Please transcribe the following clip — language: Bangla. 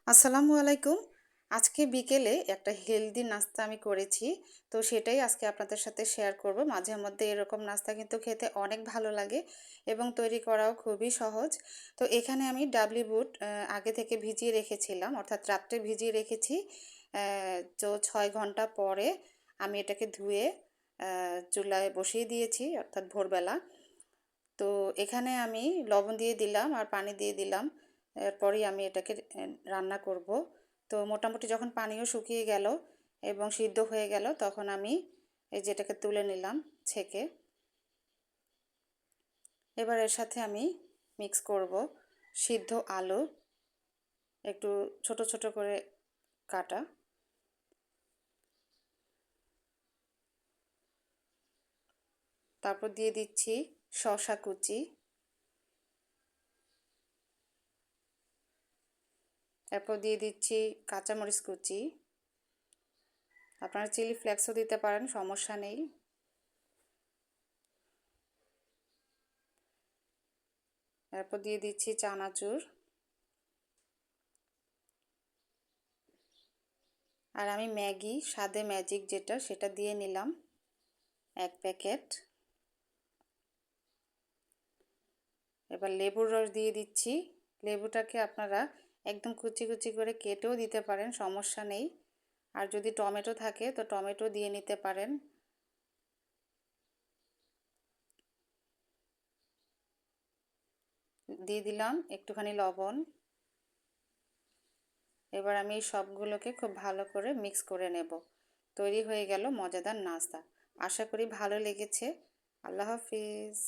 আসসালামু আলাইকুম। আজকে বিকেলে একটা হেলদি নাস্তা আমি করেছি। তো সেটাই আজকে আপনাদের সাথে শেয়ার করব। মাঝে মধ্যে এরকম নাস্তা কিন্তু খেতে অনেক ভালো লাগে এবং তৈরি করাও খুবই সহজ। তো এখানে আমি ডাবলি বুট আগে থেকে ভিজিয়ে রেখেছিলাম, অর্থাৎ রাত্রে ভিজিয়ে রেখেছি। তো ৬ ঘন্টা পরে আমি এটাকে ধুয়ে চুলায় বসিয়ে দিয়েছি, অর্থাৎ ভোরবেলা। তো এখানে আমি লবণ দিয়ে দিলাম আর পানি দিয়ে দিলাম। এরপরই আমি এটাকে রান্না করব। তো মোটামুটি যখন পানিও শুকিয়ে গেল এবং সিদ্ধ হয়ে গেল, তখন আমি এই যেটাকে তুলে নিলাম ছেঁকে। এবার এর সাথে আমি মিক্স করব সিদ্ধ আলু, একটু ছোট ছোট করে কাটা। তারপর দিয়ে দিচ্ছি শসা কুচি। এরপর দিয়ে দিচ্ছি কাঁচামরিচ কুচি। আপনারা চিলি ফ্লেক্সও দিতে পারেন, সমস্যা নেই। এরপর দিয়ে দিচ্ছি চানাচুর। আর আমি ম্যাগি স্বাদে ম্যাজিক যেটা, সেটা দিয়ে নিলাম 1 প্যাকেট। এবার লেবুর রস দিয়ে দিচ্ছি। লেবুটাকে আপনারা একদম কুচি কুচি করে কেটেও দিতে পারেন, সমস্যা নেই। আর যদি টমেটো থাকে তো টমেটো দিয়ে নিতে পারেন। দিয়ে দিলাম একটুখানি লবণ। এবার আমি সবগুলোকে খুব ভালো করে মিক্স করে নেব। তৈরি হয়ে গেল মজাদার নাস্তা। আশা করি ভালো লেগেছে। আল্লাহ হাফিজ।